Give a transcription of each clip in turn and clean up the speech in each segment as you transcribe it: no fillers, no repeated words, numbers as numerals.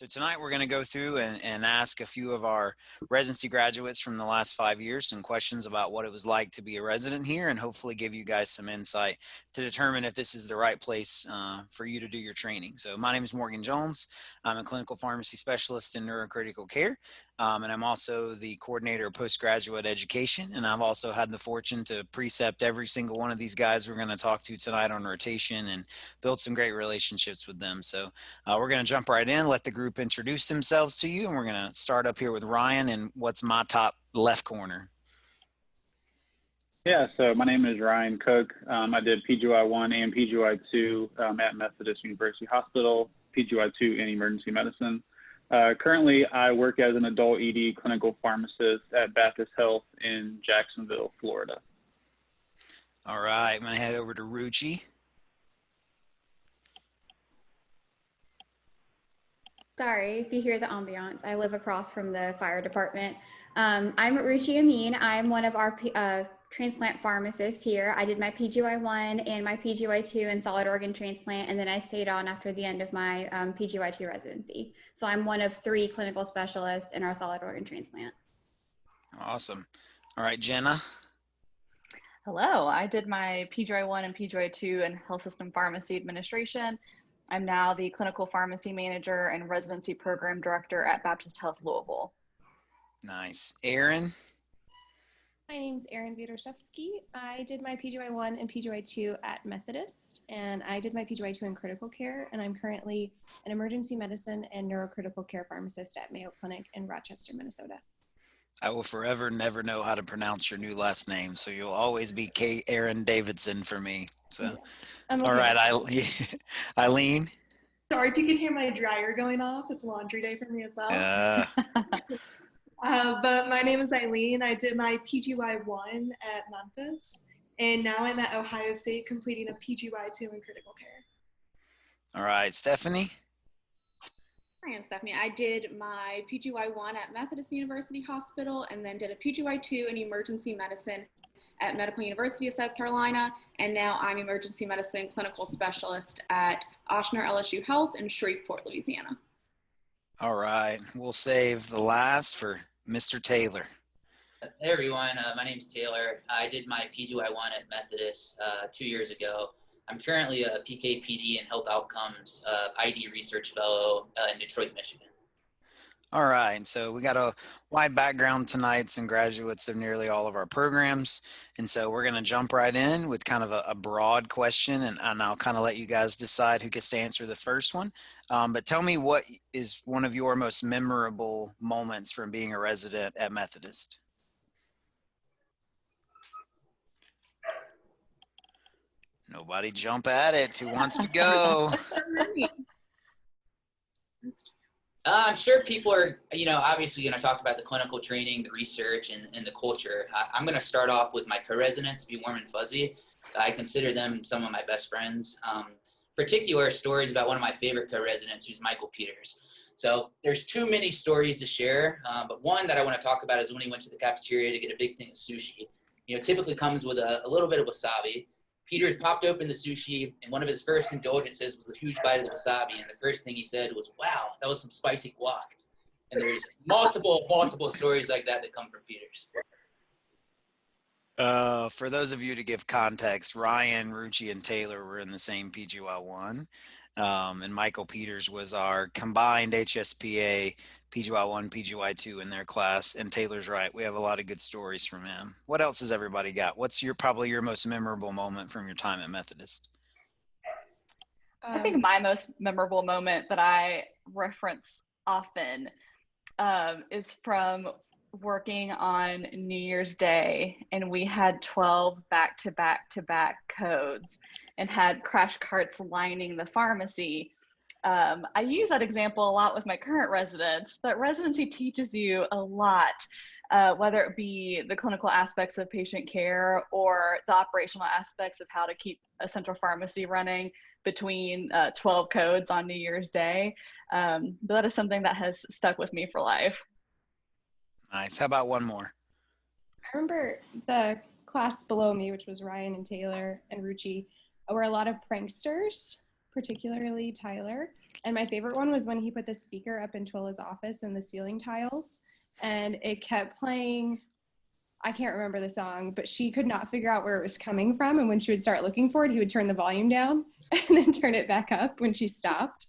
So tonight we're going to go through and ask a few of our residency graduates from the last 5 years some questions about what it was like to be a resident here, and hopefully give you guys some insight to determine if this is the right place for you to do your training. So my name is Morgan Jones. I'm a clinical pharmacy specialist in neurocritical care, and I'm also the coordinator of postgraduate education. And I've also had the fortune to precept every single one of these guys we're going to talk to tonight on rotation and build some great relationships with them. So we're going to jump right in, let the group introduce themselves to you, and we're going to start up here with Ryan in what's my top left corner. Yeah, so my name is Ryan Cook. I did PGY1 and PGY2 at Methodist University Hospital, PGY2 in emergency medicine. Currently, I work as an adult ED clinical pharmacist at Baptist Health in Jacksonville, Florida. All right, I'm going to head over to Ruchi. Sorry if you hear the ambiance. I live across from the fire department. I'm Ruchi Amin. I'm one of our transplant pharmacists here. I did my PGY1 and my PGY2 in solid organ transplant, and then I stayed on after the end of my PGY2 residency. So I'm one of 3 clinical specialists in our solid organ transplant. Awesome. All right, Jenna. Hello, I did my PGY1 and PGY2 in health system pharmacy administration. I'm now the clinical pharmacy manager and residency program director at Baptist Health Louisville. Nice. Erin. My name is Erin Wieroszewski. I did my PGY1 and PGY2 at Methodist, and I did my PGY2 in critical care, and I'm currently an emergency medicine and neurocritical care pharmacist at Mayo Clinic in Rochester, Minnesota. I will forever never know how to pronounce your new last name, so you'll always be K. Aaron Davidson for me. So, yeah. All right, Eileen. Sorry if you can hear my dryer going off. It's laundry day for me as well. But my name is Eileen. I did my PGY1 at Memphis, and now I'm at Ohio State completing a PGY2 in critical care. All right, Stephanie. Hi, I'm Stephanie. I did my PGY1 at Methodist University Hospital and then did a PGY2 in emergency medicine at Medical University of South Carolina. And now I'm emergency medicine clinical specialist at Ochsner LSU Health in Shreveport, Louisiana. All right. We'll save the last for Mr. Taylor. Hey, everyone. My name's Taylor. I did my PGY1 at Methodist 2 years ago. I'm currently a PK/PD and health outcomes ID research fellow in Detroit, Michigan. All right, so we got a wide background tonight, some graduates of nearly all of our programs, and so we're going to jump right in with kind of a broad question, and I'll kind of let you guys decide who gets to answer the first one. But tell me, what is one of your most memorable moments from being a resident at Methodist? Nobody jump at it. Who wants to go? I'm sure people are, obviously going to talk about the clinical training, the research, and the culture. I'm going to start off with my co-residents, Be Warm and Fuzzy. I consider them some of my best friends. Particular stories about one of my favorite co-residents, who's Michael Peters. So there's too many stories to share, but one that I want to talk about is when he went to the cafeteria to get a big thing of sushi. Typically comes with a little bit of wasabi. Peters popped open the sushi, and one of his first indulgences was a huge bite of the wasabi. And the first thing he said was, "Wow, that was some spicy guac." And there's multiple stories like that come from Peters. For those of you to give context, Ryan, Ruchi, and Taylor were in the same PGY1, and Michael Peters was our combined HSPA PGY1, PGY2 in their class. And Taylor's right, we have a lot of good stories from him. What else has everybody got? What's probably your most memorable moment from your time at Methodist? I think my most memorable moment that I reference often is from working on New Year's Day, and we had 12 back-to-back codes and had crash carts lining the pharmacy. I use that example a lot with my current residents, that residency teaches you a lot, whether it be the clinical aspects of patient care or the operational aspects of how to keep a central pharmacy running between 12 codes on New Year's Day. But that is something that has stuck with me for life. Nice. How about one more? I remember the class below me, which was Ryan and Taylor and Ruchi, were a lot of pranksters. particularly Tyler. And my favorite one was when he put the speaker up in Twilla's office and the ceiling tiles, and it kept playing. I can't remember the song, but she could not figure out where it was coming from. And when she would start looking for it, he would turn the volume down and then turn it back up when she stopped.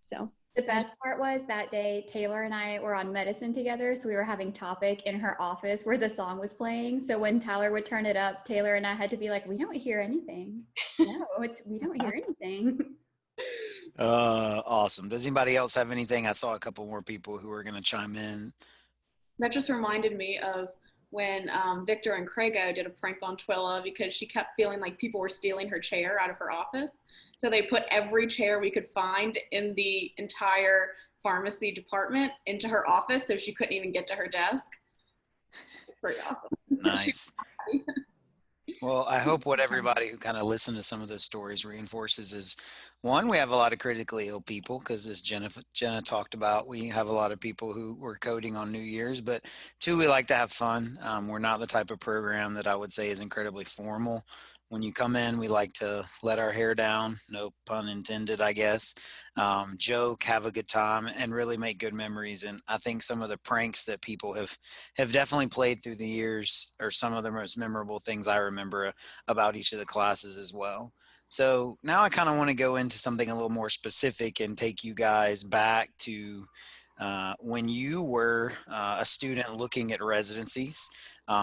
So the best part was that day, Taylor and I were on medicine together. So we were having topic in her office where the song was playing. So when Tyler would turn it up, Taylor and I had to be like, we don't hear anything. No, we don't hear anything. Awesome. Does anybody else have anything? I saw a couple more people who were going to chime in. That just reminded me of when Victor and Craigo did a prank on Twilla because she kept feeling like people were stealing her chair out of her office. So they put every chair we could find in the entire pharmacy department into her office so she couldn't even get to her desk. Pretty awesome. Nice. Well, I hope what everybody who kind of listened to some of those stories reinforces is, one, we have a lot of critically ill people because as Jenna talked about, we have a lot of people who were coding on New Year's, but two, we like to have fun. We're not the type of program that I would say is incredibly formal. When you come in, we like to let our hair down, no pun intended, I guess, joke, have a good time, and really make good memories. And I think some of the pranks that people have definitely played through the years are some of the most memorable things I remember about each of the classes as well. So now I kind of want to go into something a little more specific and take you guys back to when you were a student looking at residencies.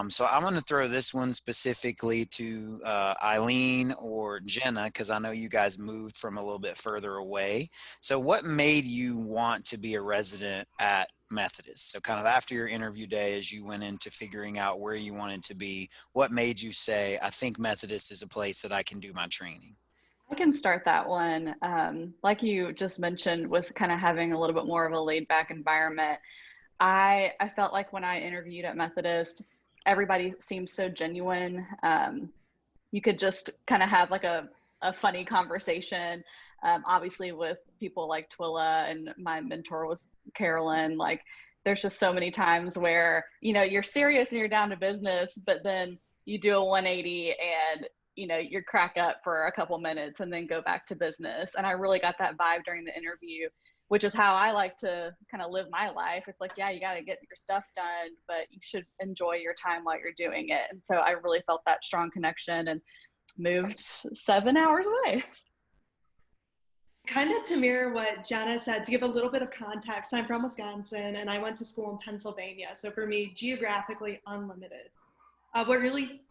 So I'm going to throw this one specifically to Eileen or Jenna, because I know you guys moved from a little bit further away. So what made you want to be a resident at Methodist? So kind of after your interview day, as you went into figuring out where you wanted to be, what made you say, I think Methodist is a place that I can do my training? I can start that one. Like you just mentioned, with kind of having a little bit more of a laid back environment. I felt like when I interviewed at Methodist, everybody seemed so genuine. You could just kind of have like a funny conversation. Obviously with people like Twilla, and my mentor was Carolyn, like there's just so many times where, you know, you're serious and you're down to business, but then you do a 180 and you know, you crack up for a couple minutes and then go back to business. And I really got that vibe during the interview, which is how I like to kind of live my life. It's like, yeah, you got to get your stuff done, but you should enjoy your time while you're doing it. And so I really felt that strong connection and moved 7 hours away. Kind of to mirror what Jenna said, to give a little bit of context, I'm from Wisconsin and I went to school in Pennsylvania. So for me, geographically unlimited. What really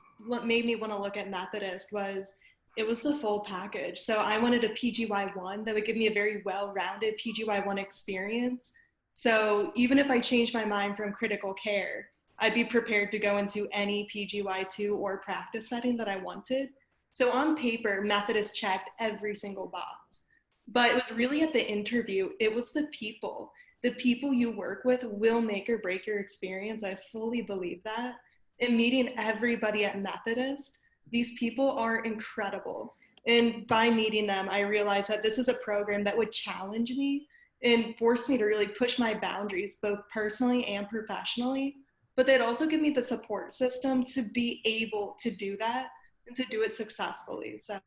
made me want to look at Methodist was it was the full package. So I wanted a PGY1 that would give me a very well-rounded PGY1 experience. So even if I changed my mind from critical care, I'd be prepared to go into any PGY2 or practice setting that I wanted. So on paper, Methodist checked every single box. But it was really at the interview, it was the people. The people you work with will make or break your experience. I fully believe that. And meeting everybody at Methodist, these people are incredible. And by meeting them, I realized that this is a program that would challenge me and force me to really push my boundaries, both personally and professionally. But they'd also give me the support system to be able to do that and to do it successfully. So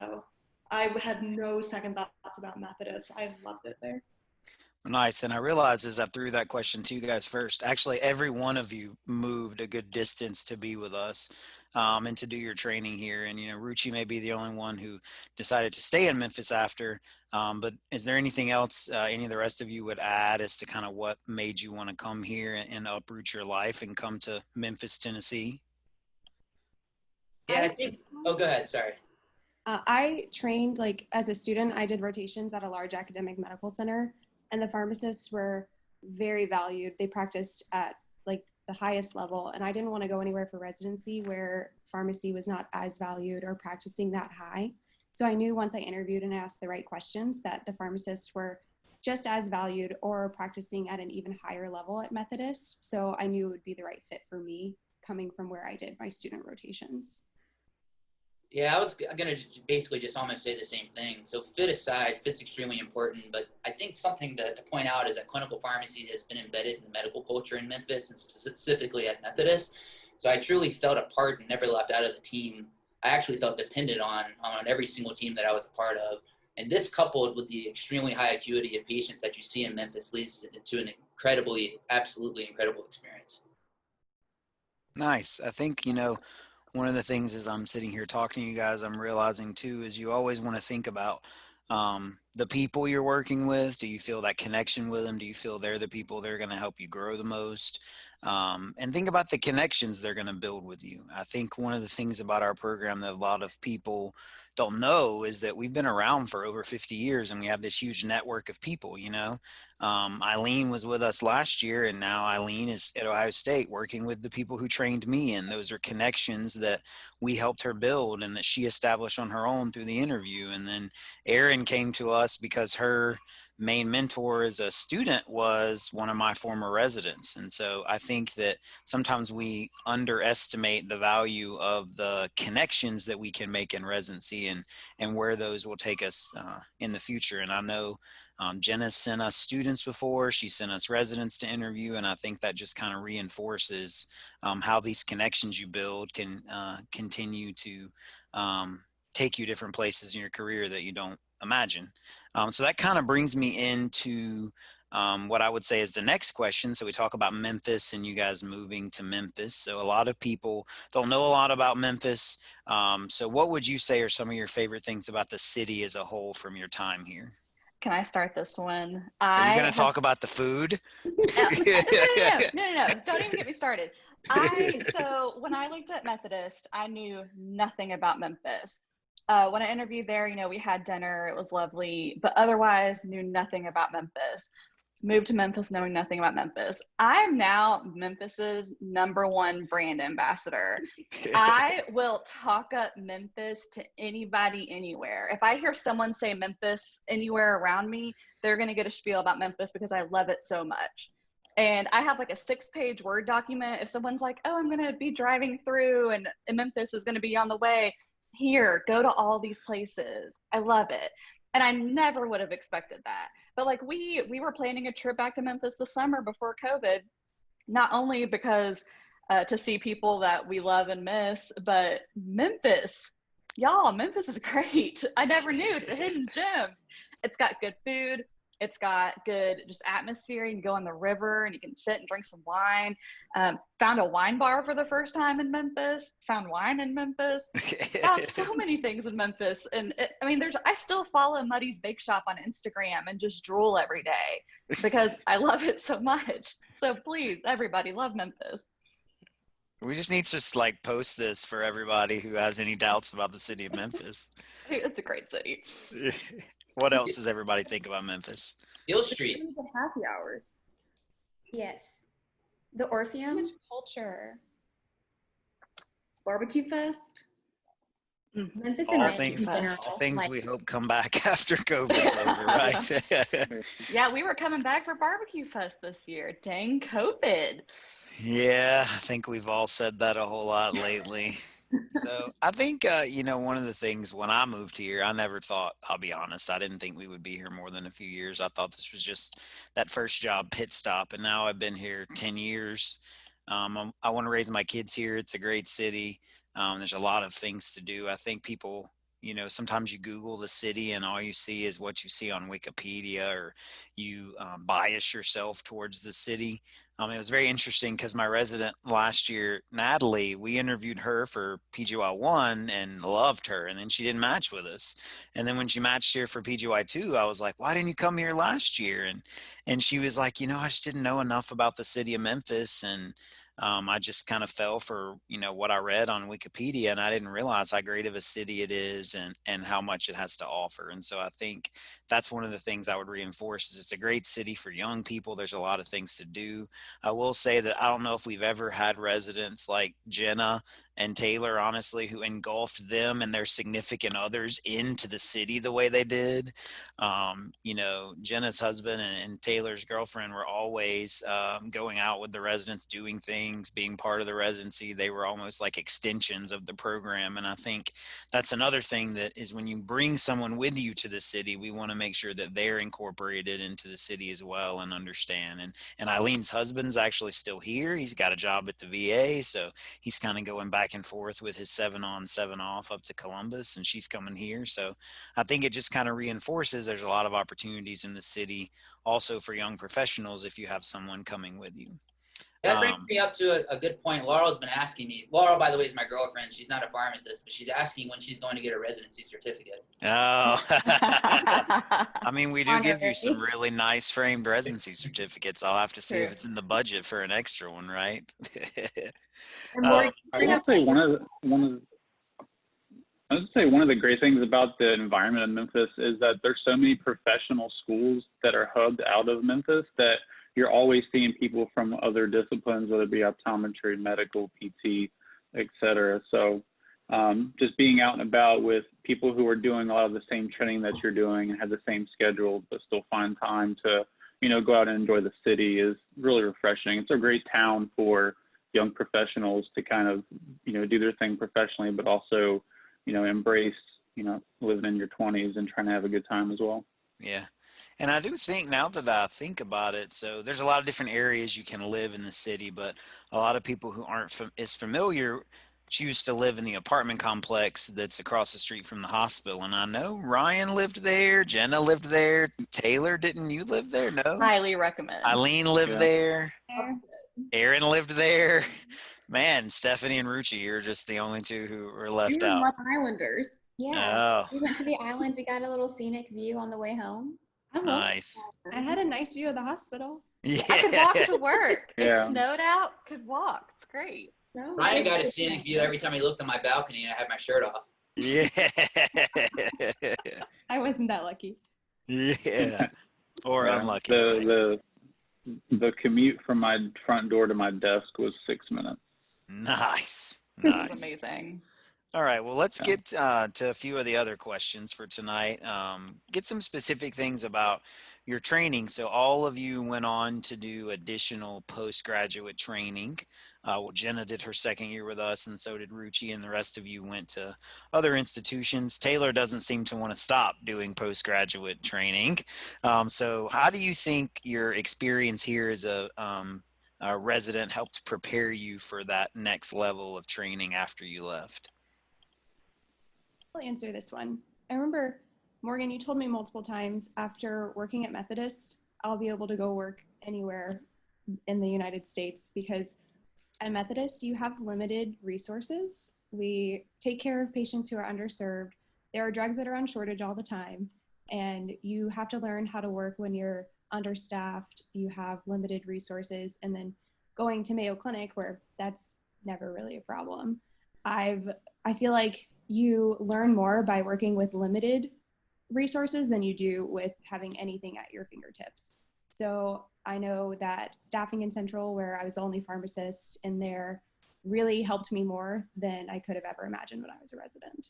I had no second thoughts about Methodist. I loved it there. Nice. And I realized as I threw that question to you guys first, actually every one of you moved a good distance to be with us and to do your training here. And, you know, Ruchi may be the only one who decided to stay in Memphis after, but is there anything else any of the rest of you would add as to kind of what made you want to come here and uproot your life and come to Memphis, Tennessee? Yeah, I think, oh, go ahead, sorry. I trained, like, as a student, I did rotations at a large academic medical center. And the pharmacists were very valued. They practiced at like the highest level. And I didn't want to go anywhere for residency where pharmacy was not as valued or practicing that high. So I knew once I interviewed and asked the right questions that the pharmacists were just as valued or practicing at an even higher level at Methodist. So I knew it would be the right fit for me coming from where I did my student rotations. Yeah, I was going to basically just almost say the same thing. So fit aside, fit's extremely important, but I think something to point out is that clinical pharmacy has been embedded in the medical culture in Memphis and specifically at Methodist. So I truly felt a part and never left out of the team. I actually felt dependent on every single team that I was a part of. And this, coupled with the extremely high acuity of patients that you see in Memphis, leads to an absolutely incredible experience. Nice. I think, one of the things as I'm sitting here talking to you guys, I'm realizing too, is you always want to think about the people you're working with. Do you feel that connection with them? Do you feel they're the people that are going to help you grow the most? And think about the connections they're going to build with you. I think one of the things about our program that a lot of people don't know is that we've been around for over 50 years and we have this huge network of people, Eileen was with us last year, and now Eileen is at Ohio State working with the people who trained me. And those are connections that we helped her build and that she established on her own through the interview. And then Erin came to us because her main mentor as a student was one of my former residents. And so I think that sometimes we underestimate the value of the connections that we can make in residency and where those will take us in the future. And I know Jenna sent us students before, she sent us residents to interview, and I think that just kind of reinforces how these connections you build can continue to take you different places in your career that you don't imagine. So that kind of brings me into what I would say is the next question. So we talk about Memphis and you guys moving to Memphis. So a lot of people don't know a lot about Memphis. So what would you say are some of your favorite things about the city as a whole from your time here? Can I start this one? Are you going to talk about the food? No. Don't even get me started. So when I looked at Methodist, I knew nothing about Memphis. When I interviewed there, we had dinner, it was lovely, but otherwise knew nothing about Memphis. Moved to Memphis knowing nothing about Memphis. I'm now Memphis's #1 brand ambassador. I will talk up Memphis to anybody anywhere. If I hear someone say Memphis anywhere around me, they're going to get a spiel about Memphis because I love it so much. And I have like a 6-page Word document. If someone's like, oh, I'm going to be driving through and Memphis is going to be on the way, here, go to all these places. I love it. And I never would have expected that. But like we were planning a trip back to Memphis this summer before COVID, not only because to see people that we love and miss, but Memphis, y'all, Memphis is great. I never knew. It's a hidden gem. It's got good food. It's got good just atmosphere. You can go on the river and you can sit and drink some wine. Found a wine bar for the first time in Memphis. Found wine in Memphis. Found so many things in Memphis. And I still follow Muddy's Bake Shop on Instagram and just drool every day because I love it so much. So please, everybody, love Memphis. We just need to post this for everybody who has any doubts about the city of Memphis. It's a great city. What else does everybody think about Memphis? Hill Street. The happy hours. Yes. The Orpheum. Culture. Barbecue Fest. Memphis All and things we hope come back after COVID's over, right? Yeah, we were coming back for Barbecue Fest this year. Dang COVID. Yeah, I think we've all said that a whole lot lately. So I think, one of the things when I moved here, I never thought, I'll be honest, I didn't think we would be here more than a few years. I thought this was just that first job pit stop. And now I've been here 10 years. I want to raise my kids here. It's a great city. There's a lot of things to do. I think people, sometimes you Google the city and all you see is what you see on Wikipedia, or you bias yourself towards the city. It was very interesting because my resident last year, Natalie, we interviewed her for PGY1 and loved her, and then she didn't match with us. And then when she matched here for PGY2, I was like, why didn't you come here last year? And she was like, I just didn't know enough about the city of Memphis, and I just kind of fell for, what I read on Wikipedia, and I didn't realize how great of a city it is and how much it has to offer. And so I think that's one of the things I would reinforce is it's a great city for young people. There's a lot of things to do. I will say that I don't know if we've ever had residents like Jenna and Taylor, honestly, who engulfed them and their significant others into the city the way they did. Jenna's husband and Taylor's girlfriend were always going out with the residents, doing things, being part of the residency. They were almost like extensions of the program. And I think that's another thing that is when you bring someone with you to the city, we want to make sure that they're incorporated into the city as well and understand. And Eileen's husband's actually still here. He's got a job at the VA, so he's kind of going back back and forth with his 7 on, 7 off up to Columbus, and she's coming here. So I think it just kind of reinforces there's a lot of opportunities in the city also for young professionals if you have someone coming with you. That brings me up to a good point. Laurel's been asking me. Laurel, by the way, is my girlfriend. She's not a pharmacist, but she's asking when she's going to get a residency certificate. Oh, I mean, we do give you some really nice framed residency certificates. I'll have to see if it's in the budget for an extra one, right? I would say one of the great things about the environment in Memphis is that there's so many professional schools that are hubbed out of Memphis that you're always seeing people from other disciplines, whether it be optometry, medical, PT, et cetera. So just being out and about with people who are doing a lot of the same training that you're doing and have the same schedule, but still find time to, go out and enjoy the city is really refreshing. It's a great town for young professionals to kind of, do their thing professionally, but also, embrace, living in your 20s and trying to have a good time as well. Yeah. And I do think, now that I think about it, so there's a lot of different areas you can live in the city, but a lot of people who aren't as familiar choose to live in the apartment complex that's across the street from the hospital. And I know Ryan lived there, Jenna lived there, Taylor, didn't you live there? No? Highly recommend. Eileen lived there. Aaron lived there. Man, Stephanie and Ruchi, you're just the only two who were left We were out. Rock Islanders. Yeah. Oh, We went to the island. We got a little scenic view on the way home. nice. I had a nice view of the hospital. Yeah. I could walk to work. Yeah. It snowed out, could walk. It's great. Ryan got a scenic view every time he looked on my balcony and I had my shirt off. Yeah. I wasn't that lucky. Yeah. Or unlucky. The commute from my front door to my desk was 6 minutes. Nice. That's Nice. amazing. All right. Well, let's get to a few of the other questions for tonight. Get some specific things about your training. So all of you went on to do additional postgraduate training. Jenna did her second year with us, and so did Ruchi, and the rest of you went to other institutions. Taylor doesn't seem to want to stop doing postgraduate training. So how do you think your experience here as a resident helped prepare you for that next level of training after you left? I'll answer this one. I remember, Morgan, you told me multiple times after working at Methodist, I'll be able to go work anywhere in the United States because at Methodist, you have limited resources. We take care of patients who are underserved. There are drugs that are on shortage all the time, and you have to learn how to work when you're understaffed, you have limited resources, and then going to Mayo Clinic where that's never really a problem. I feel like you learn more by working with limited resources than you do with having anything at your fingertips. So I know that staffing in Central, where I was the only pharmacist in there, really helped me more than I could have ever imagined when I was a resident.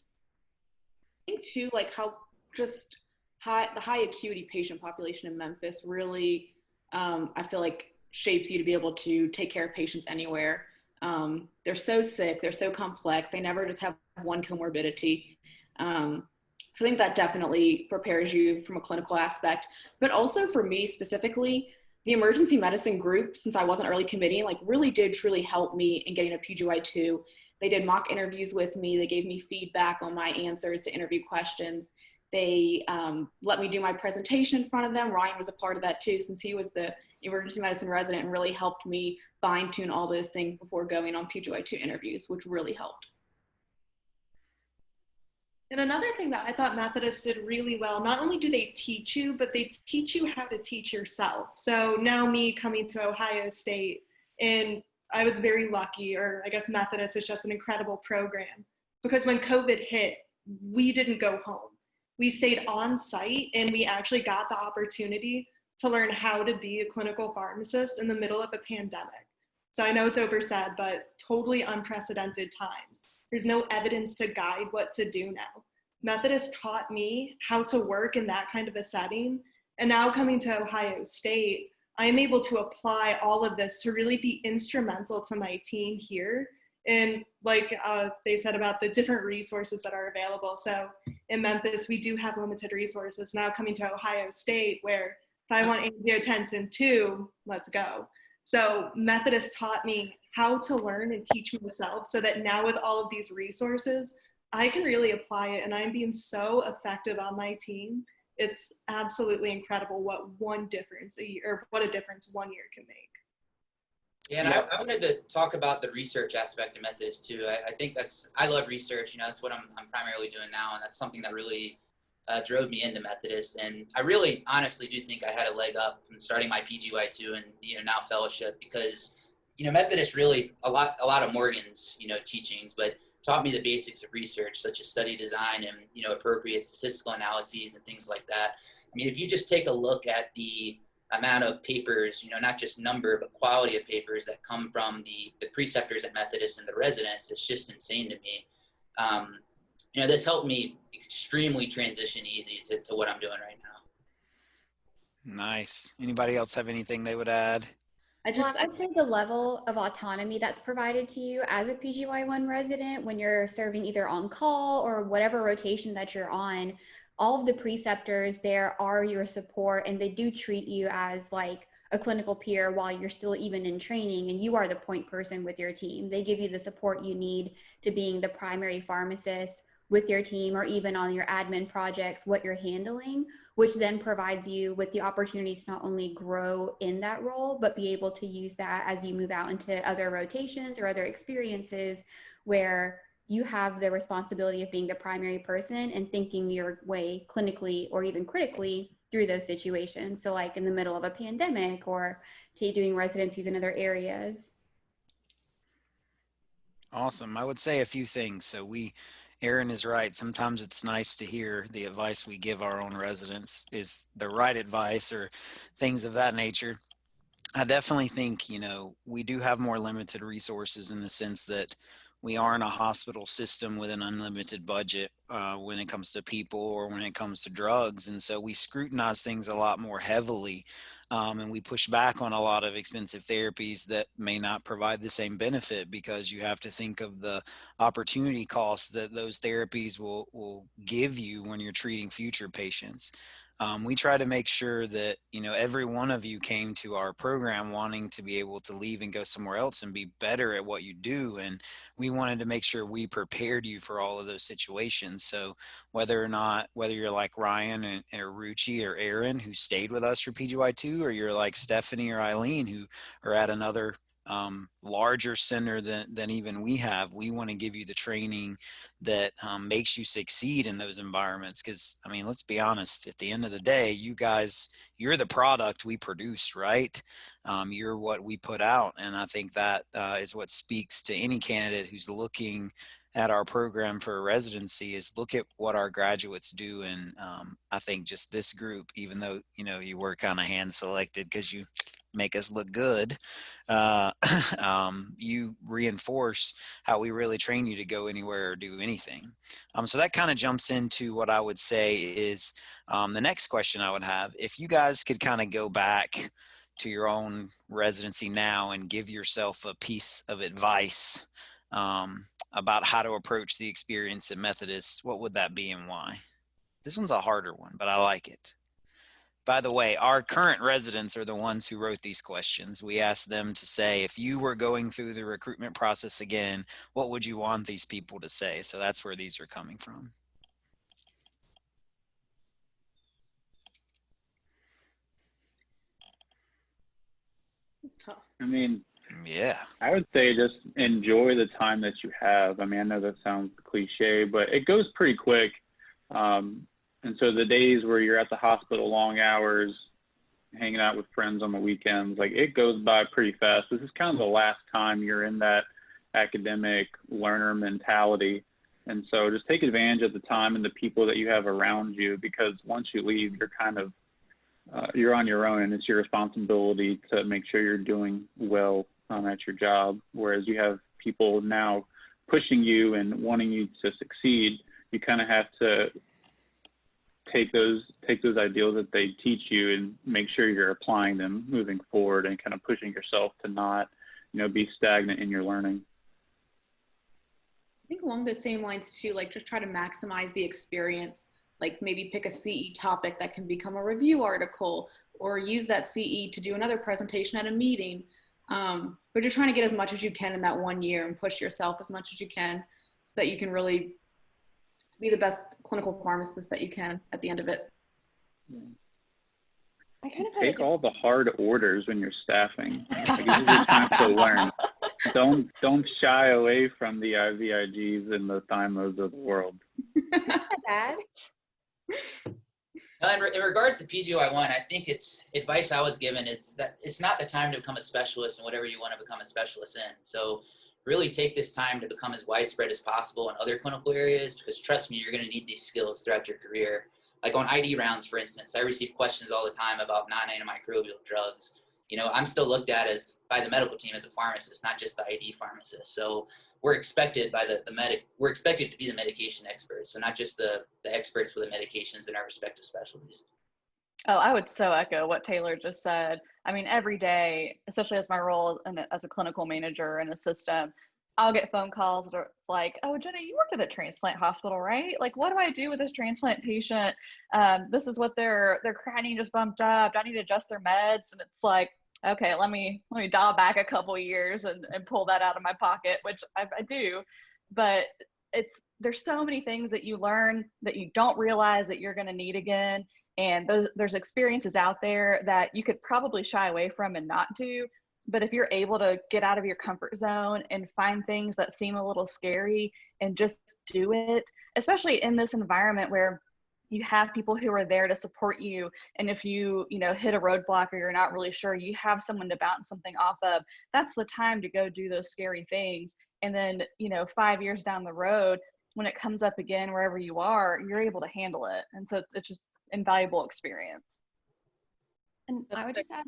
I think too, like how just the high acuity patient population in Memphis really, I feel like shapes you to be able to take care of patients anywhere. They're so sick, they're so complex, they never just have one comorbidity. So I think that definitely prepares you from a clinical aspect, but also for me specifically, the emergency medicine group, since I wasn't early committing, like really did truly help me in getting a PGY2. They did mock interviews with me. They gave me feedback on my answers to interview questions. They let me do my presentation in front of them. Ryan was a part of that too, since he was the emergency medicine resident and really helped me fine tune all those things before going on PGY2 interviews, which really helped. And another thing that I thought Methodist did really well, not only do they teach you, but they teach you how to teach yourself. So now me coming to Ohio State, and I was very lucky, or I guess Methodist is just an incredible program, because when COVID hit, we didn't go home. We stayed on site, and we actually got the opportunity to learn how to be a clinical pharmacist in the middle of a pandemic. So I know it's oversaid, but totally unprecedented times. There's no evidence to guide what to do now. Methodist taught me how to work in that kind of a setting. And now coming to Ohio State, I am able to apply all of this to really be instrumental to my team here. And like they said about the different resources that are available. So in Memphis, we do have limited resources. Now coming to Ohio State, where if I want angiotensin 2, let's go. So Methodist taught me how to learn and teach myself, so that now with all of these resources, I can really apply it, and I'm being so effective on my team. It's absolutely incredible what one difference a year, or what a difference 1 year can make. Yeah, and I wanted to talk about the research aspect of Methodist too. I think I love research. That's what I'm primarily doing now, and that's something that really drove me into Methodist. And I really honestly do think I had a leg up in starting my PGY2 and now fellowship, because Methodist really a lot of Morgan's teachings, but taught me the basics of research, such as study design and appropriate statistical analyses and things like that. I mean, if you just take a look at the amount of papers, not just number, but quality of papers that come from the preceptors at Methodist and the residents, it's just insane to me. This helped me extremely transition easy to what I'm doing right now. Nice. Anybody else have anything they would add? I would say the level of autonomy that's provided to you as a PGY1 resident when you're serving either on call or whatever rotation that you're on, all of the preceptors there are your support, and they do treat you as like a clinical peer while you're still even in training, and you are the point person with your team. They give you the support you need to being the primary pharmacist with your team, or even on your admin projects, what you're handling, which then provides you with the opportunities to not only grow in that role, but be able to use that as you move out into other rotations or other experiences where you have the responsibility of being the primary person and thinking your way clinically or even critically through those situations. So like in the middle of a pandemic, or doing residencies in other areas. Awesome. I would say a few things. So Aaron is right. Sometimes it's nice to hear the advice we give our own residents is the right advice, or things of that nature. I definitely think, we do have more limited resources in the sense that we aren't a hospital system with an unlimited budget when it comes to people or when it comes to drugs. And so we scrutinize things a lot more heavily, and we push back on a lot of expensive therapies that may not provide the same benefit, because you have to think of the opportunity costs that those therapies will give you when you're treating future patients. We try to make sure that, every one of you came to our program wanting to be able to leave and go somewhere else and be better at what you do. And we wanted to make sure we prepared you for all of those situations. So whether you're like Ryan or Ruchi or Aaron, who stayed with us for PGY2, or you're like Stephanie or Eileen, who are at another larger center than even we have, we want to give you the training that makes you succeed in those environments. Because let's be honest, at the end of the day, you're the product we produce, right? You're what we put out. And I think that is what speaks to any candidate who's looking at our program for a residency, is look at what our graduates do. And I think just this group, even though you were kind of hand selected because you make us look good, you reinforce how we really train you to go anywhere or do anything. So that kind of jumps into what I would say is the next question I would have. If you guys could kind of go back to your own residency now and give yourself a piece of advice about how to approach the experience at Methodist, what would that be and why? This one's a harder one, but I like it. By the way, our current residents are the ones who wrote these questions. We asked them to say, if you were going through the recruitment process again, what would you want these people to say? So that's where these are coming from. This is tough. Yeah. I would say just enjoy the time that you have. I know that sounds cliche, but it goes pretty quick. And so the days where you're at the hospital long hours, hanging out with friends on the weekends, it goes by pretty fast. This is kind of the last time you're in that academic learner mentality. And so just take advantage of the time and the people that you have around you, because once you leave, you're kind of, you're on your own, and it's your responsibility to make sure you're doing well at your job. Whereas you have people now pushing you and wanting you to succeed, you kind of have to take those ideals that they teach you and make sure you're applying them moving forward, and kind of pushing yourself to not, be stagnant in your learning. I think along those same lines too, just try to maximize the experience. Maybe pick a CE topic that can become a review article, or use that CE to do another presentation at a meeting. but you're trying to get as much as you can in that 1 year and push yourself as much as you can so that you can really be the best clinical pharmacist that you can at the end of it. I kind of take all the hard orders when you're staffing. Like, it gives you time to learn. Don't shy away from the IVIGs and the thymos of the world. Dad. In regards to PGY1, I think it's advice I was given is that it's not the time to become a specialist in whatever you want to become a specialist in. So really take this time to become as widespread as possible in other clinical areas, because trust me, you're going to need these skills throughout your career. Like on ID rounds, for instance, I receive questions all the time about non-antimicrobial drugs. You know, I'm still looked at as by the medical team as a pharmacist, not just the ID pharmacist. So we're expected by we're expected to be the medication experts, so not just the experts for the medications in our respective specialties. Oh, I would so echo what Taylor just said. I mean, every day, especially as my role as a clinical manager in a system, I'll get phone calls that are like, "Oh, Jenna, you worked at a transplant hospital, right? Like, what do I do with this transplant patient? This is what their creatinine just bumped up. Do I need to adjust their meds?" And it's like, okay, let me dial back a couple years and pull that out of my pocket, which I do. But there's so many things that you learn that you don't realize that you're going to need again. And there's experiences out there that you could probably shy away from and not do. But if you're able to get out of your comfort zone and find things that seem a little scary and just do it, especially in this environment where you have people who are there to support you. And if you hit a roadblock or you're not really sure, you have someone to bounce something off of. That's the time to go do those scary things. And then, 5 years down the road, when it comes up again, wherever you are, you're able to handle it. And so it's just invaluable experience. And I would just add,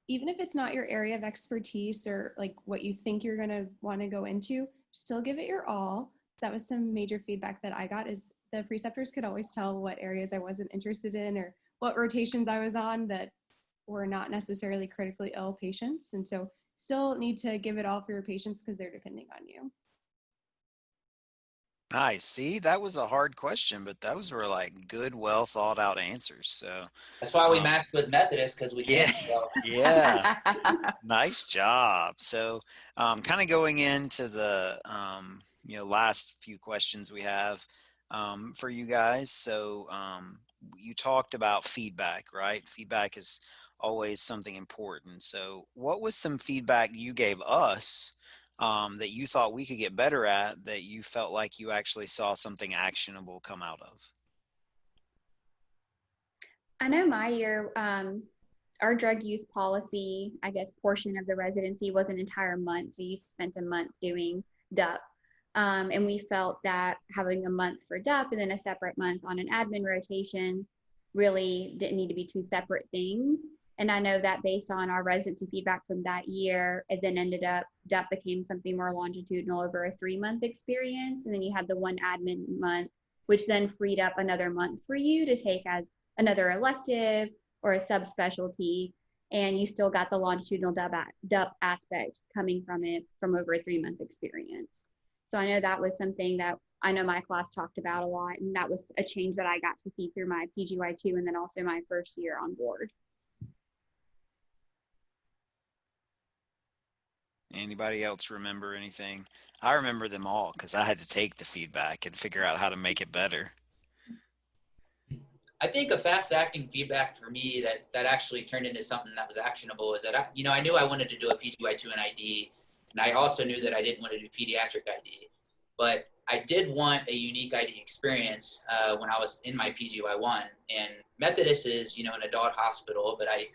even if it's not your area of expertise or like what you think you're going to want to go into, still give it your all. That was some major feedback that I got, is the preceptors could always tell what areas I wasn't interested in or what rotations I was on that were not necessarily critically ill patients. And so still need to give it all for your patients because they're depending on you. Nice. See, that was a hard question, but those were like good, well thought out answers. So that's why we matched with Methodist, because we yeah, can. So. yeah. Nice job. So kind of going into the last few questions we have for you guys. So you talked about feedback, right? Feedback is always something important. So what was some feedback you gave us that you thought we could get better at, that you felt like you actually saw something actionable come out of? I know my year, our drug use policy, I guess, portion of the residency was an entire month. So you spent a month doing DUP. And we felt that having a month for DUP and then a separate month on an admin rotation really didn't need to be two separate things. And I know that based on our residency feedback from that year, it then ended up, DUP became something more longitudinal over a 3-month experience. And then you had the one admin month, which then freed up another month for you to take as another elective or a subspecialty. And you still got the longitudinal DUP aspect coming from it from over a 3-month experience. So I know that was something that I know my class talked about a lot. And that was a change that I got to see through my PGY2 and then also my first year on board. Anybody else remember anything? I remember them all because I had to take the feedback and figure out how to make it better. I think a fast-acting feedback for me that actually turned into something that was actionable is that I knew I wanted to do a PGY2 and ID, and I also knew that I didn't want to do pediatric ID, but I did want a unique ID experience when I was in my PGY1. And Methodist is an adult hospital, but I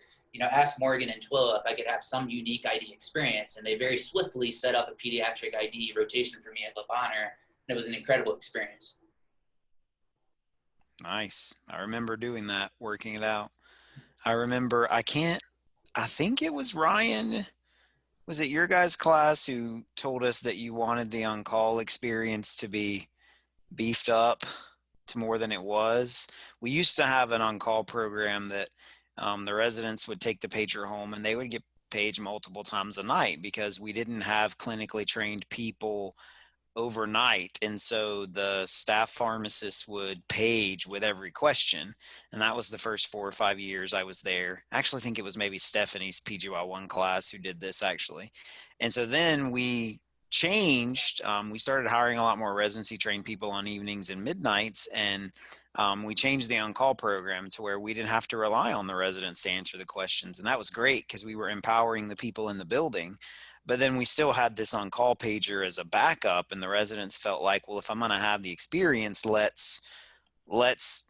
asked Morgan and Twilla if I could have some unique ID experience, and they very swiftly set up a pediatric ID rotation for me at Le Bonheur, and it was an incredible experience. Nice. I remember doing that, working it out. I remember, I think it was Ryan. Was it your guys' class who told us that you wanted the on-call experience to be beefed up to more than it was? We used to have an on-call program that the residents would take the pager home and they would get paged multiple times a night because we didn't have clinically trained people overnight. And so the staff pharmacist would page with every question. And that was the first 4 or 5 years I was there. I actually think it was maybe Stephanie's PGY1 class who did this actually. And so then we changed. We started hiring a lot more residency trained people on evenings and midnights. And we changed the on-call program to where we didn't have to rely on the residents to answer the questions. And that was great because we were empowering the people in the building. But then we still had this on-call pager as a backup, and the residents felt like, well, if I'm going to have the experience, let's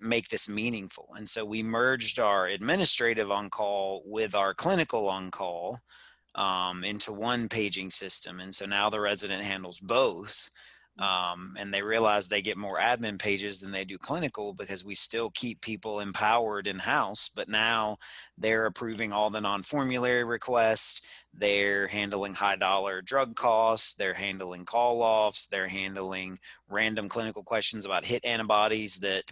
make this meaningful. And so we merged our administrative on-call with our clinical on-call into one paging system. And so now the resident handles both. And they realize they get more admin pages than they do clinical because we still keep people empowered in-house, but now they're approving all the non-formulary requests. They're handling high dollar drug costs. They're handling call offs. They're handling random clinical questions about hit antibodies that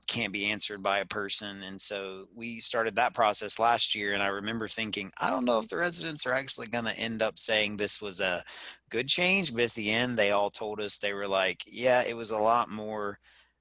can't be answered by a person. And so we started that process last year. And I remember thinking, I don't know if the residents are actually going to end up saying this was a good change, but at the end, they all told us, they were like, yeah, it was a lot more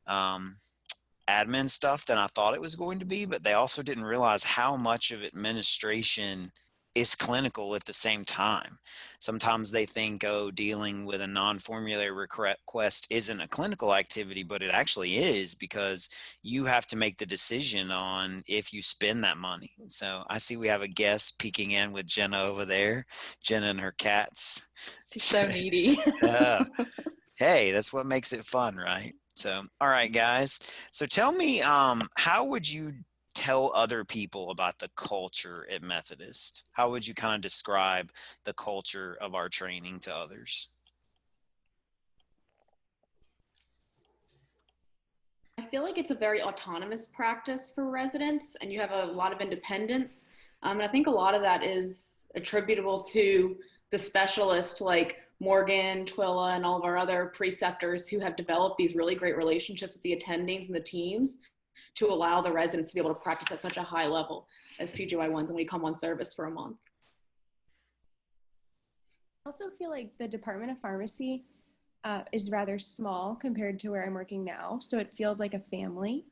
admin stuff than I thought it was going to be, but they also didn't realize how much of administration is clinical at the same time. Sometimes they think, oh, dealing with a non-formulary request isn't a clinical activity, but it actually is, because you have to make the decision on if you spend that money. So I see we have a guest peeking in with Jenna over there, Jenna and her cats. She's so needy. Hey, that's what makes it fun, right? So, all right, guys. So tell me, how would you tell other people about the culture at Methodist? How would you kind of describe the culture of our training to others? I feel like it's a very autonomous practice for residents, and you have a lot of independence. And I think a lot of that is attributable to the specialists like Morgan, Twilla, and all of our other preceptors who have developed these really great relationships with the attendings and the teams to allow the residents to be able to practice at such a high level as PGY1s when we come on service for a month. I also feel like the Department of Pharmacy is rather small compared to where I'm working now. So it feels like a family.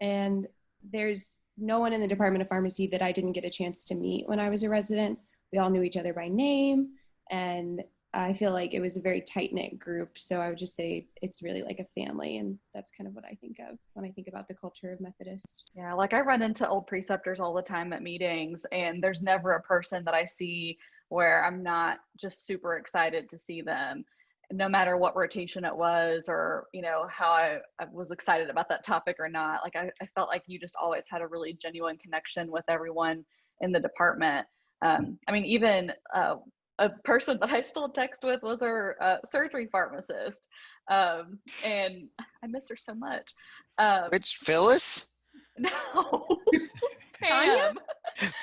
And there's no one in the Department of Pharmacy that I didn't get a chance to meet when I was a resident. We all knew each other by name, and I feel like it was a very tight-knit group. So I would just say it's really like a family, and that's kind of what I think of when I think about the culture of Methodist. Yeah, like I run into old preceptors all the time at meetings, and there's never a person that I see where I'm not just super excited to see them, no matter what rotation it was, or how I was excited about that topic or not. Like I felt like you just always had a really genuine connection with everyone in the department. I mean, even a person that I still text with was our surgery pharmacist, and I miss her so much. Which Phyllis? No, Pam.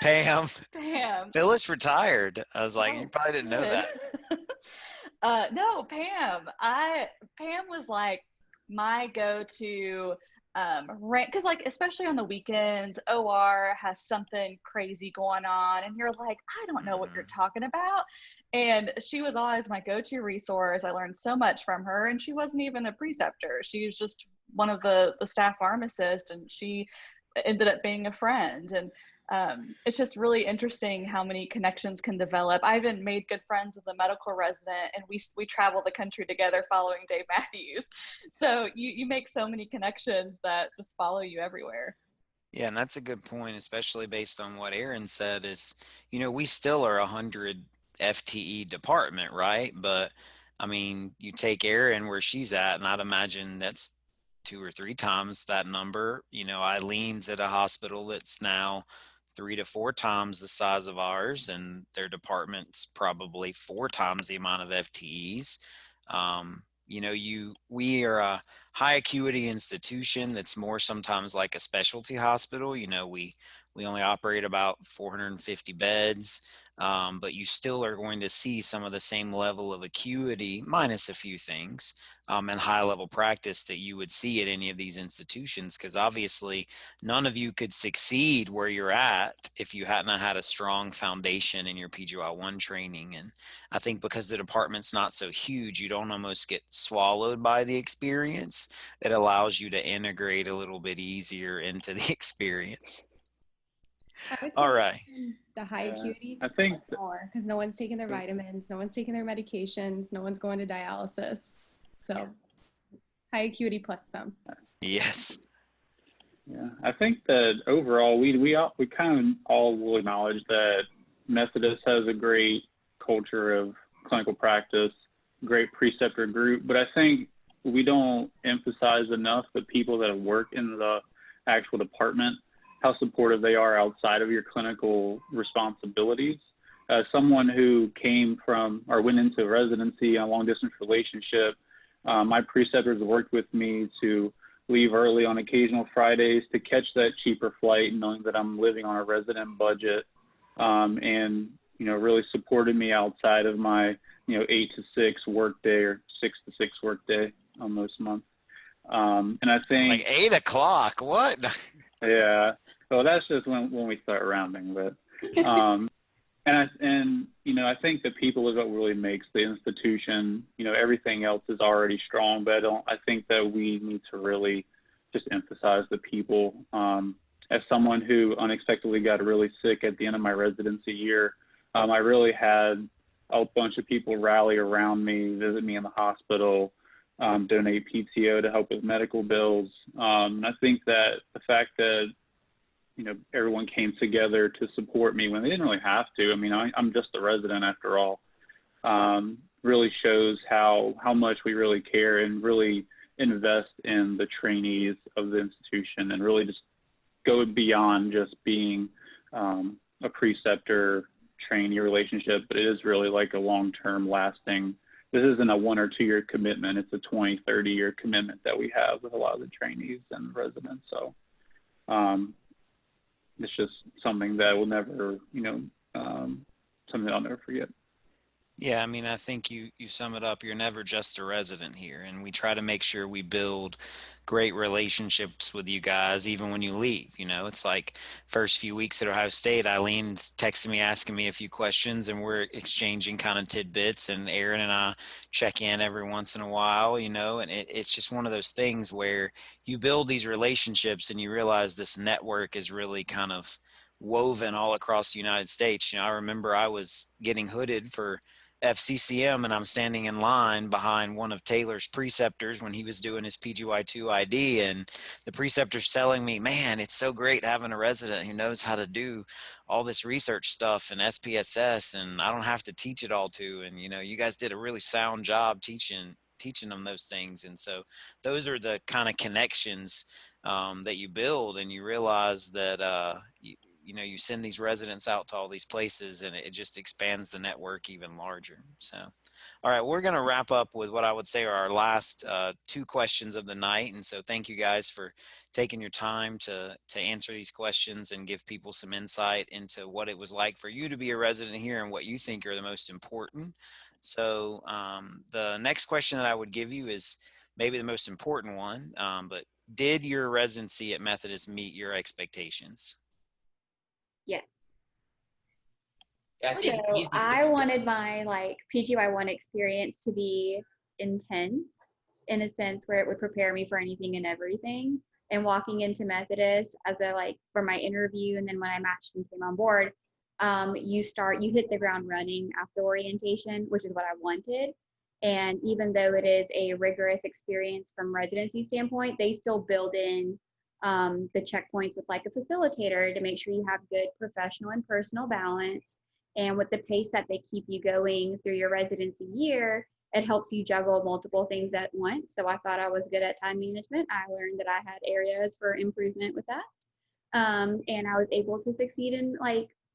Pam. Pam. Phyllis retired. I was like, you probably didn't know that. No, Pam. Pam was like my go-to because like especially on the weekends, OR has something crazy going on, and you're like, I don't know what you're talking about. And she was always my go-to resource. I learned so much from her, and she wasn't even a preceptor. She was just one of the staff pharmacists, and she ended up being a friend. And it's just really interesting how many connections can develop. I even made good friends with a medical resident, and we travel the country together following Dave Matthews. So you make so many connections that just follow you everywhere. Yeah, and that's a good point, especially based on what Aaron said is, we still are 100 FTE department, right? But I mean, you take Aaron where she's at, and I'd imagine that's 2 or 3 times that number. Eileen's at a hospital that's now 3 to 4 times the size of ours, and their department's probably 4 times the amount of FTEs. We are a high acuity institution that's more sometimes like a specialty hospital. We only operate about 450 beds. but you still are going to see some of the same level of acuity, minus a few things, and high level practice that you would see at any of these institutions, because obviously none of you could succeed where you're at if you hadn't had a strong foundation in your PGY1 training. And I think because the department's not so huge, you don't almost get swallowed by the experience. It allows you to integrate a little bit easier into the experience. I would All say right. the high acuity I think plus more, because no one's taking their vitamins, no one's taking their medications, no one's going to dialysis. So high acuity plus some. Yes. Yeah, I think that overall we kind of all will acknowledge that Methodist has a great culture of clinical practice, great preceptor group, but I think we don't emphasize enough the people that work in the actual department, how supportive they are outside of your clinical responsibilities. Someone who came from or went into residency on a long distance relationship, my preceptors worked with me to leave early on occasional Fridays to catch that cheaper flight, knowing that I'm living on a resident budget, and, you know, really supported me outside of my, 8 to 6 work day or 6 to 6 work day on most months. And I think it's like 8 o'clock. What? Yeah. Well, that's just when we start rounding, but, I think the people is what really makes the institution, everything else is already strong, but I think that we need to really just emphasize the people. As someone who unexpectedly got really sick at the end of my residency year, I really had a bunch of people rally around me, visit me in the hospital, donate PTO to help with medical bills. And I think that the fact that, everyone came together to support me when they didn't really have to. I mean, I'm just a resident after all. Really shows how much we really care and really invest in the trainees of the institution and really just go beyond just being a preceptor trainee relationship, but it is really like a long-term lasting. This isn't a 1 or 2 year commitment. It's a 20, 30-year commitment that we have with a lot of the trainees and residents. So it's just something that will never, something I'll never forget. Yeah, I mean, I think you sum it up. You're never just a resident here, and we try to make sure we build great relationships with you guys even when you leave. It's like first few weeks at Ohio State, Eileen's texting me asking me a few questions, and we're exchanging kind of tidbits, and Aaron and I check in every once in a while, and it's just one of those things where you build these relationships and you realize this network is really kind of woven all across the United States. I remember I was getting hooded for FCCM, and I'm standing in line behind one of Taylor's preceptors when he was doing his PGY2 ID, and the preceptor's telling me, man, it's so great having a resident who knows how to do all this research stuff and SPSS, and I don't have to teach it all to, and you guys did a really sound job teaching them those things. And so those are the kind of connections that you build, and you realize that you send these residents out to all these places, and it just expands the network even larger. So, all right, we're going to wrap up with what I would say are our last 2 questions of the night. And so thank you guys for taking your time to answer these questions and give people some insight into what it was like for you to be a resident here and what you think are the most important. So the next question that I would give you is maybe the most important one, but did your residency at Methodist meet your expectations? Yes. Yeah, I think So I wanted my PGY1 experience to be intense in a sense where it would prepare me for anything and everything. And walking into Methodist as for my interview, and then when I matched and came on board, you hit the ground running after orientation, which is what I wanted. And even though it is a rigorous experience from residency standpoint, they still build in the checkpoints with a facilitator to make sure you have good professional and personal balance. And with the pace that they keep you going through your residency year, it helps you juggle multiple things at once. So I thought I was good at time management. I learned that I had areas for improvement with that. And I was able to succeed in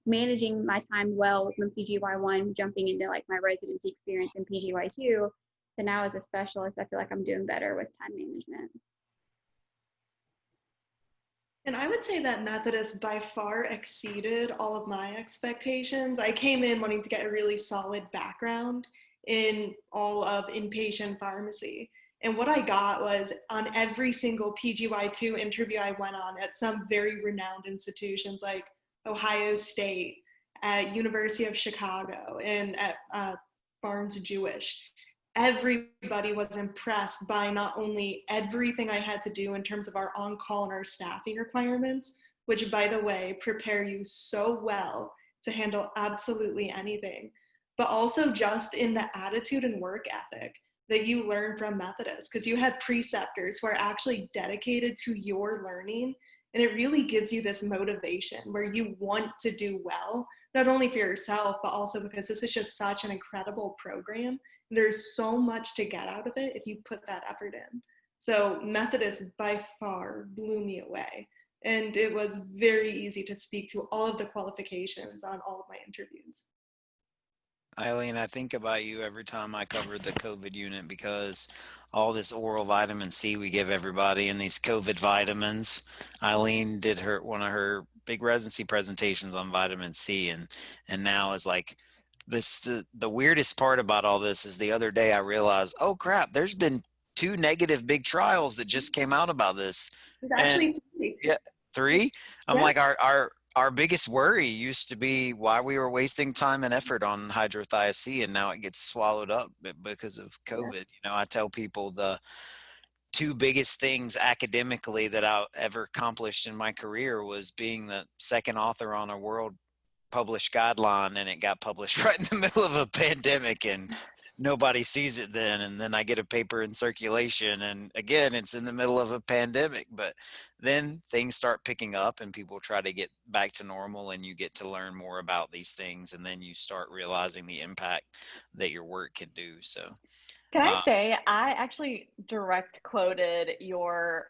managing my time well with my PGY1, jumping into my residency experience in PGY2. So now as a specialist, I feel like I'm doing better with time management. And I would say that Methodist by far exceeded all of my expectations. I came in wanting to get a really solid background in all of inpatient pharmacy. And what I got was on every single PGY2 interview I went on at some very renowned institutions like Ohio State, at University of Chicago, and at Barnes Jewish. Everybody was impressed by not only everything I had to do in terms of our on-call and our staffing requirements, which by the way, prepare you so well to handle absolutely anything, but also just in the attitude and work ethic that you learn from Methodist, because you had preceptors who are actually dedicated to your learning. And it really gives you this motivation where you want to do well, not only for yourself, but also because this is just such an incredible program. There's so much to get out of it if you put that effort in. So Methodist by far blew me away. And it was very easy to speak to all of the qualifications on all of my interviews. Eileen, I think about you every time I cover the COVID unit because all this oral vitamin C we give everybody and these COVID vitamins. Eileen did one of her big residency presentations on vitamin C, and now is like this. The weirdest part about all this is the other day I realized, oh crap, there's been 2 negative big trials that just came out about this. It's actually yeah, 3. I'm yeah. like our biggest worry used to be why we were wasting time and effort on hydrothiazide, and now it gets swallowed up because of COVID. Yeah. You know, I tell people the 2 biggest things academically that I ever accomplished in my career was being the second author on a world published guideline, and it got published right in the middle of a pandemic, and nobody sees it then. And then I get a paper in circulation, and again, it's in the middle of a pandemic, but then things start picking up and people try to get back to normal, and you get to learn more about these things, and then you start realizing the impact that your work can do. So can I say, I actually direct quoted your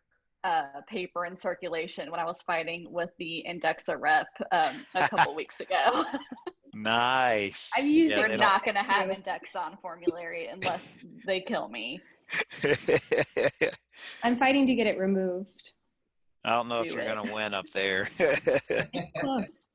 paper in circulation when I was fighting with the Indexa rep a couple weeks ago. Nice. I've used We're not going to have Indexa on formulary unless they kill me. I'm fighting to get it removed. I don't know if you're going to win up there. Close.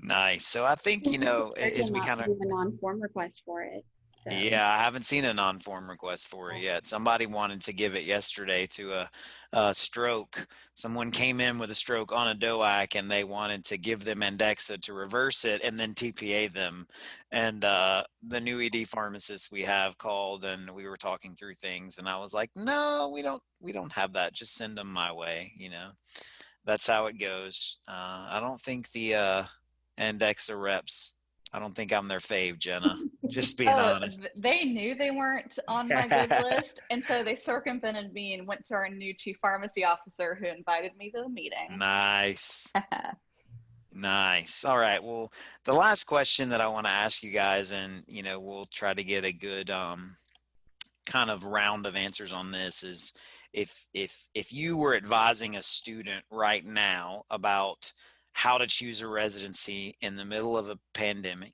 Nice. So I think, you know, as we kind of a non-form request for it. So. Yeah, I haven't seen a non-form request for it yet. Somebody wanted to give it yesterday to a stroke. Someone came in with a stroke on a DOAC, and they wanted to give them Indexa to reverse it and then TPA them. And the new ED pharmacist we have called, and we were talking through things, and I was like, no, we don't have that. Just send them my way. You know, that's how it goes. I don't think the Indexa reps, I don't think I'm their fave, Jenna. Just being honest. They knew they weren't on my good list, and so they circumvented me and went to our new chief pharmacy officer, who invited me to the meeting. Nice. Nice. All right. Well, the last question that I want to ask you guys, and you know, we'll try to get a good kind of round of answers on this, is if you were advising a student right now about how to choose a residency in the middle of a pandemic,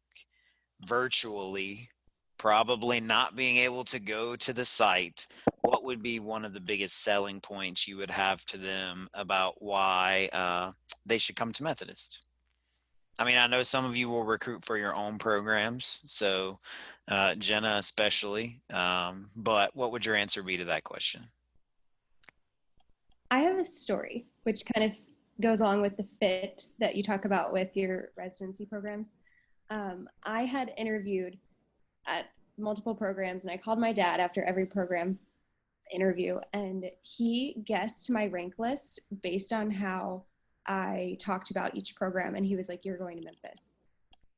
virtually, probably not being able to go to the site, what would be one of the biggest selling points you would have to them about why they should come to Methodist? I mean, I know some of you will recruit for your own programs, so Jenna especially, but what would your answer be to that question? I have a story which kind of goes along with the fit that you talk about with your residency programs. I had interviewed at multiple programs, and I called my dad after every program interview, and he guessed my rank list based on how I talked about each program, and he was like, "You're going to Memphis."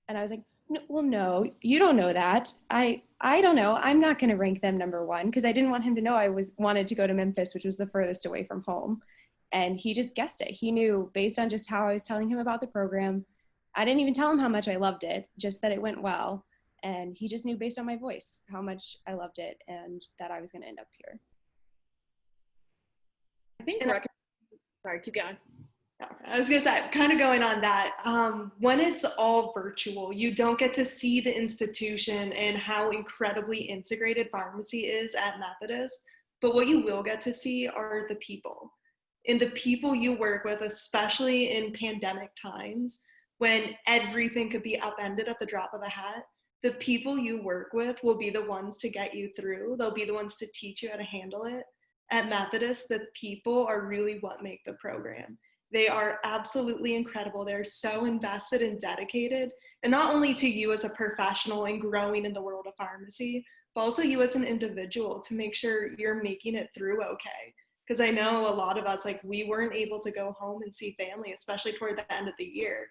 And I was like, well, no, you don't know that. I don't know. I'm not going to rank them number 1, because I didn't want him to know I wanted to go to Memphis, which was the furthest away from home. And he just guessed it. He knew based on just how I was telling him about the program. I didn't even tell him how much I loved it, just that it went well. And he just knew based on my voice how much I loved it and that I was going to end up here. I think, sorry, keep going. I was going to say, kind of going on that, when it's all virtual, you don't get to see the institution and how incredibly integrated pharmacy is at Methodist. But what you will get to see are the people. And the people you work with, especially in pandemic times when everything could be upended at the drop of a hat, the people you work with will be the ones to get you through. They'll be the ones to teach you how to handle it. At Methodist, the people are really what make the program. They are absolutely incredible. They're so invested and dedicated, and not only to you as a professional and growing in the world of pharmacy, but also you as an individual to make sure you're making it through okay. Because I know a lot of us, like, we weren't able to go home and see family, especially toward the end of the year.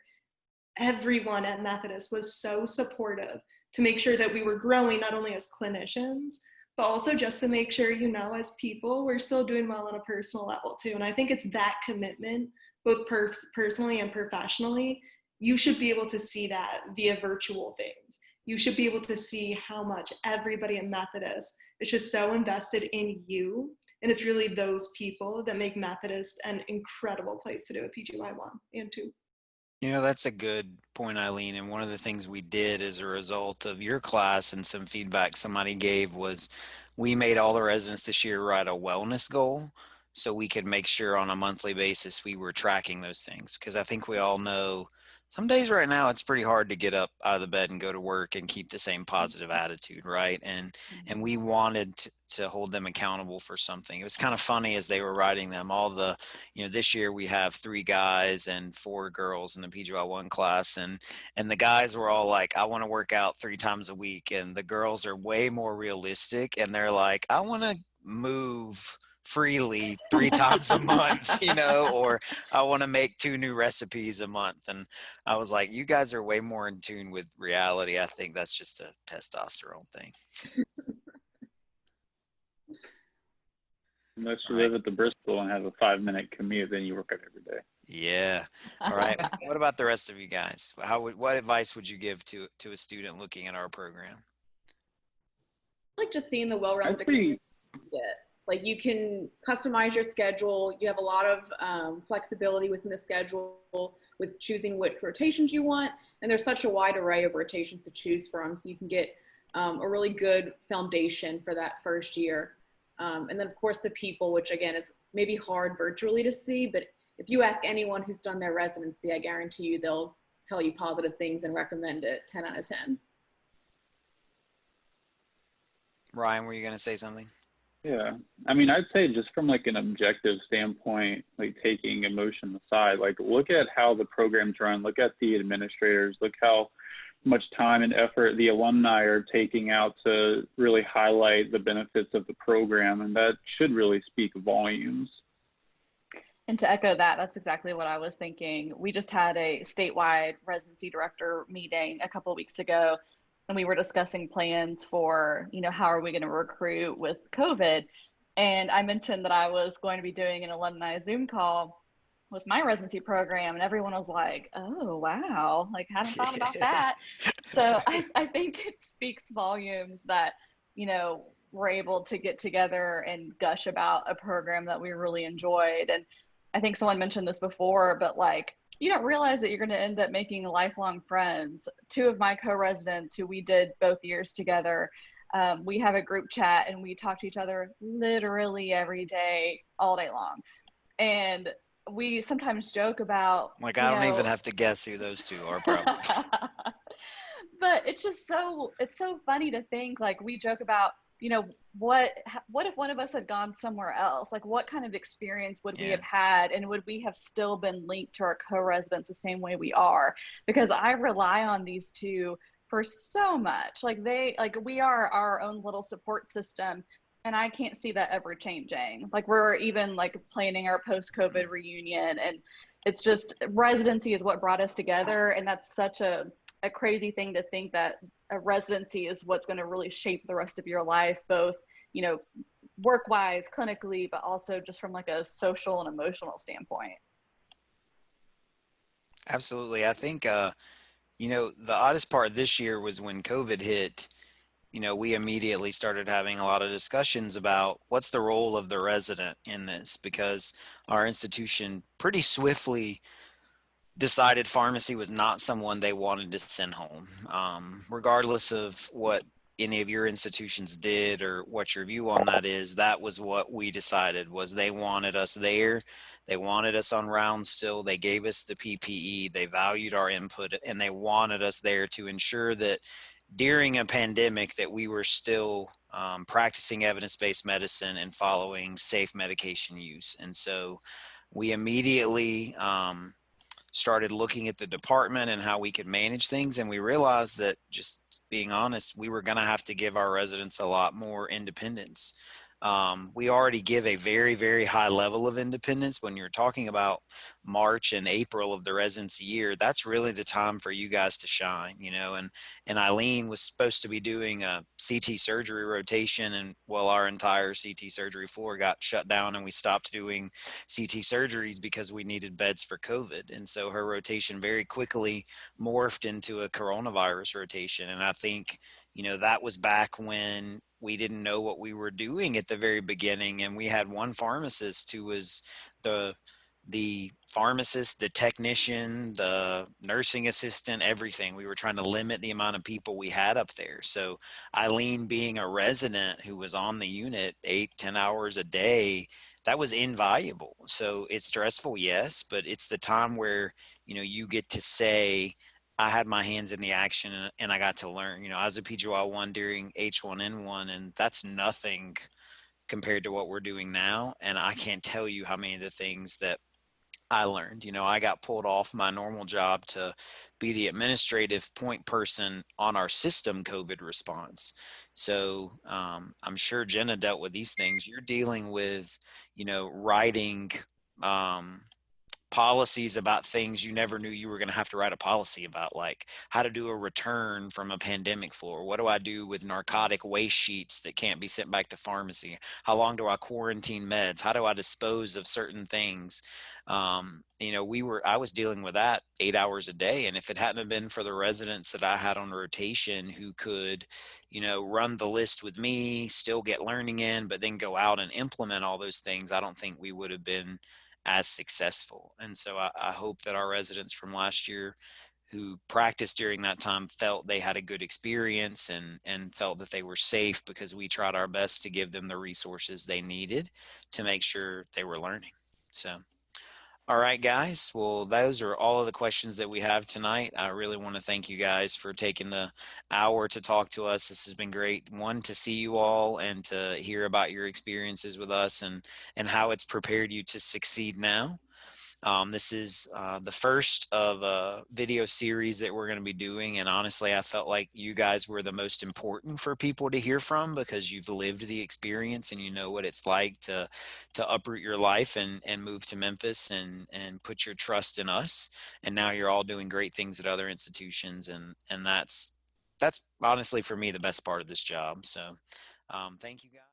Everyone at Methodist was so supportive to make sure that we were growing not only as clinicians, but also just to make sure, you know, as people, we're still doing well on a personal level too. And I think it's that commitment, both personally and professionally. You should be able to see that via virtual things. You should be able to see how much everybody at Methodist is just so invested in you. And it's really those people that make Methodist an incredible place to do a PGY 1 and 2. You know, that's a good point, Eileen. And one of the things we did as a result of your class and some feedback somebody gave was we made all the residents this year write a wellness goal so we could make sure on a monthly basis we were tracking those things. Because I think we all know some days right now it's pretty hard to get up out of the bed and go to work and keep the same positive attitude, right? And we wanted to hold them accountable for something. It was kind of funny as they were writing them, all the, you know, this year we have 3 guys and 4 girls in the PGY1 class, and the guys were all like, I want to work out 3 times a week, and the girls are way more realistic and they're like, I want to move freely 3 times a month, you know, or I want to make 2 new recipes a month. And I was like, you guys are way more in tune with reality. I think that's just a testosterone thing. Unless you live at the Bristol and have a 5-minute commute, then you work out every day. Yeah. All right. What about the rest of you guys? What advice would you give to a student looking at our program? Like just seeing the well-rounded like you can customize your schedule. You have a lot of flexibility within the schedule with choosing which rotations you want. And there's such a wide array of rotations to choose from. So you can get a really good foundation for that first year. And then of course the people, which again is maybe hard virtually to see, but if you ask anyone who's done their residency, I guarantee you they'll tell you positive things and recommend it 10 out of 10. Ryan, were you going to say something? Yeah, I mean, I'd say just from like an objective standpoint, like taking emotion aside, like look at how the program's run, look at the administrators, look how much time and effort the alumni are taking out to really highlight the benefits of the program, and that should really speak volumes. And to echo that, that's exactly what I was thinking. We just had a statewide residency director meeting a couple of weeks ago, and we were discussing plans for, you know, how are we going to recruit with COVID? And I mentioned that I was going to be doing an alumni Zoom call with my residency program, and everyone was like, oh, wow, like hadn't thought about that. So I think it speaks volumes that, you know, we're able to get together and gush about a program that we really enjoyed. And I think someone mentioned this before, but like, you don't realize that you're going to end up making lifelong friends. 2 of my co-residents who we did both years together, we have a group chat and we talk to each other literally every day, all day long. And we sometimes joke about, like, I don't even have to guess who those 2 are probably. But it's just it's so funny to think, like, we joke about, you know, what if one of us had gone somewhere else? Like, what kind of experience would we have had, and would we have still been linked to our co-residents the same way we are? Because I rely on these 2 for so much. Like we are our own little support system, and I can't see that ever changing. Like, we're even like planning our post-COVID reunion, and it's just, residency is what brought us together, and that's such a crazy thing to think that a residency is what's going to really shape the rest of your life, both, you know, work-wise, clinically, but also just from like a social and emotional standpoint. Absolutely. I think, you know, the oddest part this year was when COVID hit, you know, we immediately started having a lot of discussions about what's the role of the resident in this, because our institution pretty swiftly decided pharmacy was not someone they wanted to send home, regardless of what any of your institutions did or what your view on that is, that was what we decided. Was they wanted us there. They wanted us on rounds still. They gave us the PPE. They valued our input, and they wanted us there to ensure that during a pandemic that we were still practicing evidence-based medicine and following safe medication use. And so we immediately started looking at the department and how we could manage things. And we realized that, just being honest, we were going to have to give our residents a lot more independence. We already give a very, very high level of independence. When you're talking about March and April of the residency year, that's really the time for you guys to shine, you know. And Eileen was supposed to be doing a CT surgery rotation, and well, our entire CT surgery floor got shut down, and we stopped doing CT surgeries because we needed beds for COVID. And so her rotation very quickly morphed into a coronavirus rotation. And I think, you know, that was back when we didn't know what we were doing at the very beginning. And we had one pharmacist who was the pharmacist, the technician, the nursing assistant, everything. We were trying to limit the amount of people we had up there. So Eileen, being a resident who was on the unit 8-10 hours a day, that was invaluable. So it's stressful, yes, but it's the time where, you know, you get to say, I had my hands in the action, and I got to learn. You know, I was a PGY1 during H1N1, and that's nothing compared to what we're doing now. And I can't tell you how many of the things that I learned. You know, I got pulled off my normal job to be the administrative point person on our system COVID response. So I'm sure Jenna dealt with these things. You're dealing with, you know, writing um, policies about things you never knew you were going to have to write a policy about, like how to do a return from a pandemic floor. What do I do with narcotic waste sheets that can't be sent back to pharmacy? How long do I quarantine meds? How do I dispose of certain things? You know, I was dealing with that 8 hours a day. And if it hadn't been for the residents that I had on rotation who could, you know, run the list with me, still get learning in, but then go out and implement all those things, I don't think we would have been as successful. And so I hope that our residents from last year who practiced during that time felt they had a good experience, and felt that they were safe, because we tried our best to give them the resources they needed to make sure they were learning. So, all right, guys. Well, those are all of the questions that we have tonight. I really want to thank you guys for taking the hour to talk to us. This has been great. One, to see you all and to hear about your experiences with us, and how it's prepared you to succeed now. This is the first of a video series that we're going to be doing. And honestly, I felt like you guys were the most important for people to hear from, because you've lived the experience and you know what it's like to uproot your life and move to Memphis and put your trust in us. And now you're all doing great things at other institutions. And that's honestly for me the best part of this job. So thank you guys.